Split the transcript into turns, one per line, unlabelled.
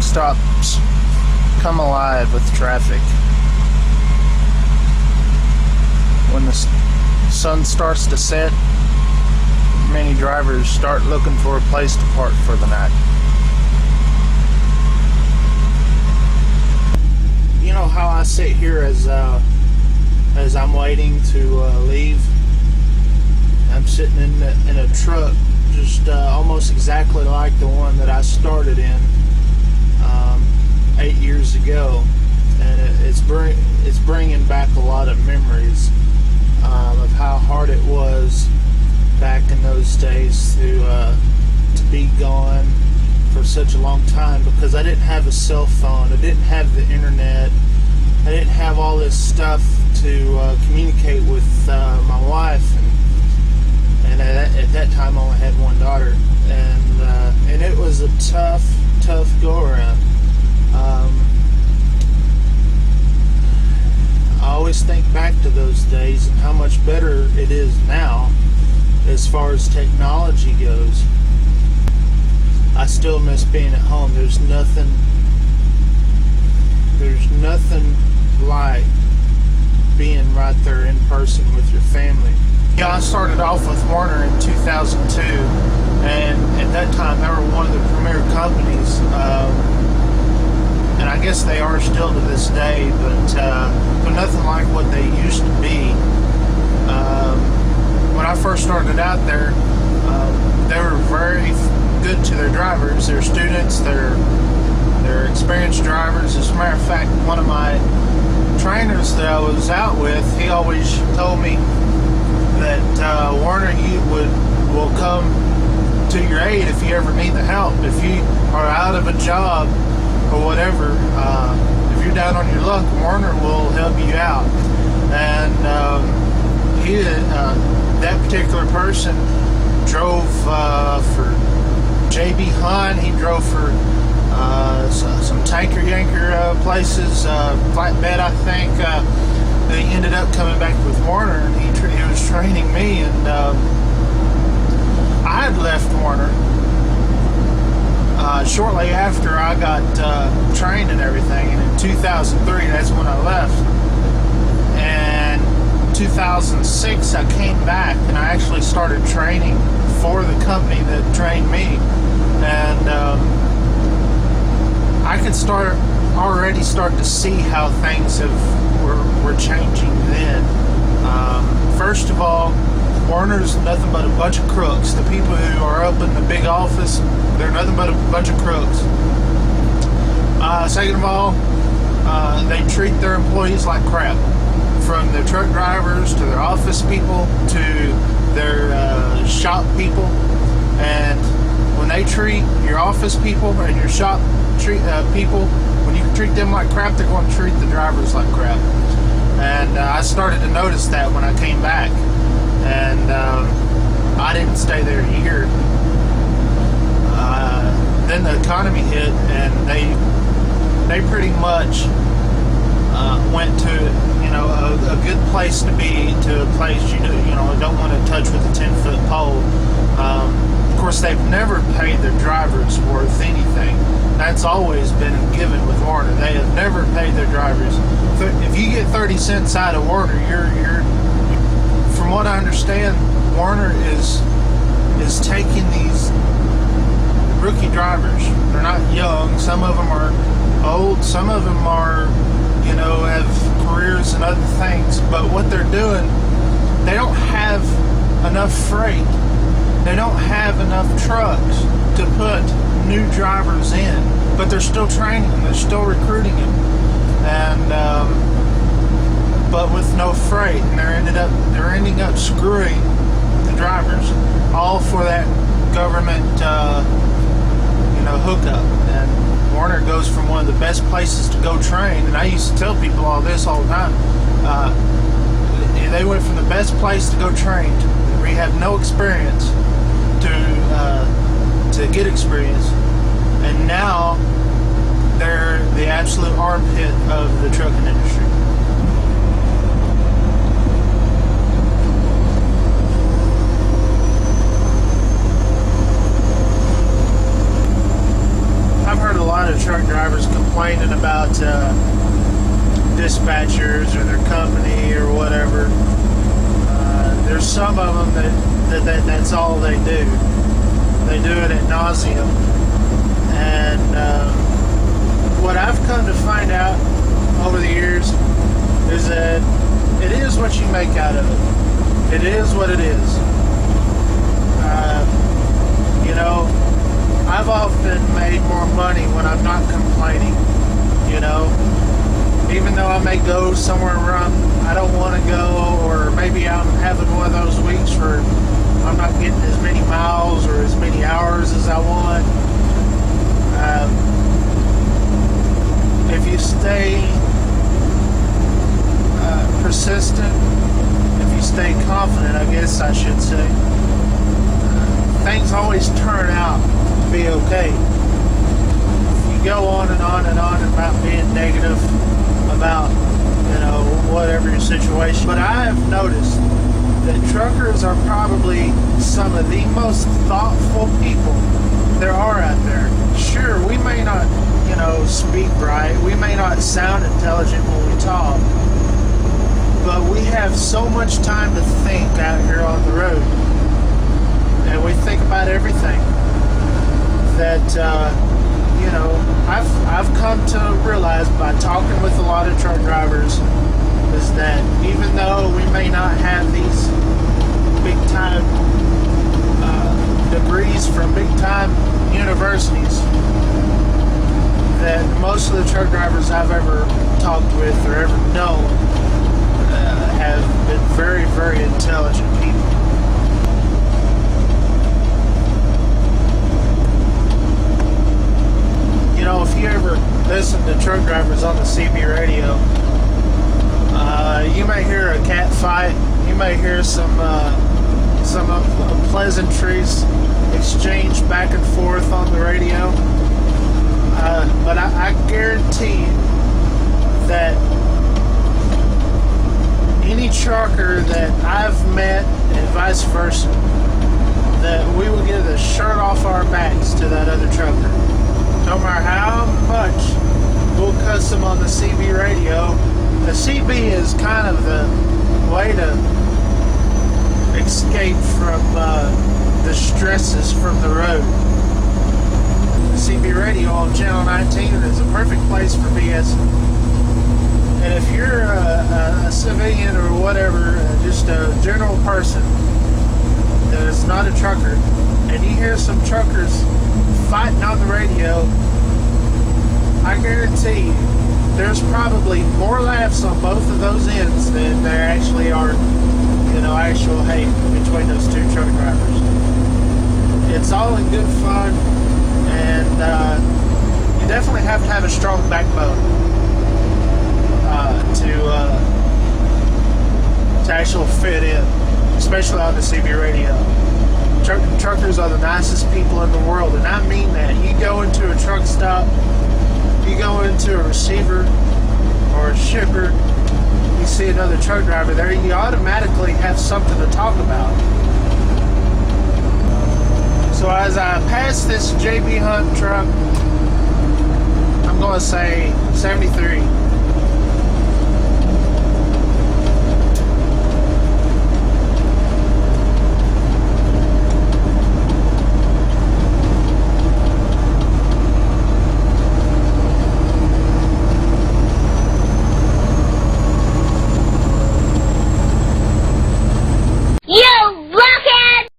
stops come alive with traffic. When the sun starts to set, many drivers start looking for a place to park for the night. You know how I sit here as I'm waiting to leave? I'm sitting in a truck, just almost exactly like the one that I started in 8 years ago, and it's bringing back a lot of memories of how hard it was back in those days to be gone for such a long time, because I didn't have a cell phone, I didn't have the internet, I didn't have all this stuff to communicate with my wife, and at that time I only had one daughter, and it was a tough go around. I always think back to those days and how much better it is now as far as technology goes. I still miss being at home. There's nothing like being right there in person with your family. Yeah, I started off with Werner in 2002, and at that time they were one of the premier companies, and I guess they are still to this day, but they're nothing like what they used to be. When I first started out there, they were very good to their drivers, their students, their experienced drivers. As a matter of fact, one of my trainers that I was out with, he always told me that Werner, will come to your aid if you ever need the help. If you are out of a job or whatever, if you're down on your luck, Werner will help you out. And that particular person drove for JB Hunt. He drove for some tanker yanker places, flatbed, I think. They ended up coming back with Werner, and he was training me, and I had left Werner shortly after I got trained and everything, and in 2003, that's when I left. And 2006, I came back, and I actually started training for the company that trained me, and I could already start to see how things were changing then. First of all, Werner's nothing but a bunch of crooks. The people who are up in the big office, they're nothing but a bunch of crooks. Second of all, they treat their employees like crap. From their truck drivers to their office people to their shop people. And when they treat your office people and your shop people, when you treat them like crap, they're going to treat the drivers like crap. And I started to notice that when I came back. And I didn't stay there a year. Then the economy hit, and they pretty much went to a good place to be, to a place you don't want to touch with a 10-foot pole. Of course, they've never paid their drivers worth anything. That's always been given with Werner. They have never paid their drivers. If you get 30 cents out of Werner, you're from what I understand, Werner is taking these rookie drivers. They're not young. Some of them are old. Some of them are, have careers and other things. But what they're doing, they don't have enough freight. They don't have enough trucks to put new drivers in. But they're still training them. They're still recruiting them. And but with no freight, and they're ending up screwing the drivers, all for that government hookup. And Werner goes from one of the best places to go train, and I used to tell people all this all the time. They went from the best place to go train, where you have no experience, to get experience, and now they're the absolute armpit of the trucking industry. I've heard a lot lot of truck drivers complaining about dispatchers or their company or whatever. There's some of them that's all they do. They do it ad nauseum. And what I've come to find out over the years is that it is what you make out of it. It is what it is. You know, I've often made more money when I'm not complaining, you know. Even though I may go somewhere where I don't want to go, or maybe I'm having one of those weeks where I'm not getting as many miles or as many hours as I want. If you stay persistent, if you stay confident, I guess I should say, things always turn out to be okay. If you go on and on and on about being negative about, you know, whatever your situation. But I have noticed that truckers are probably some of the most thoughtful people there are out there. Sure, we may not, you know, speak right. We may not sound intelligent when we talk. But we have so much time to think out here on the road. And we think about everything that, you know, I've come to realize by talking with a lot of truck drivers is that even though we may not have these big time degrees from big time universities, that most of the truck drivers I've ever talked with or ever known have been very, very intelligent people. You know, if you ever listen to truck drivers on the CB radio, you may hear a cat fight. You may hear some pleasantries exchanged back and forth on the radio. But I guarantee you that any trucker that I've met and vice versa, that we will get the shirt off our backs to that other trucker. No matter how much we'll cuss them on the CB radio, the CB is kind of the way to escape from the stresses from the road. The CB radio on Channel 19 is a perfect place for BS. And if you're a civilian or whatever, just a general person that is not a trucker, and you hear some truckers fighting on the radio, I guarantee you there's probably more laughs on both of those ends than there actually are, you know, actual hate between those two truck drivers. It's all in good fun, and you definitely have to have a strong backbone to actually fit in, especially on the CB radio. Truckers are the nicest people in the world, and I mean that. You go into a truck stop, you go into a receiver or a shipper, you see another truck driver there, you automatically have something to talk about. So as I pass this JB Hunt truck, I'm going to say 73.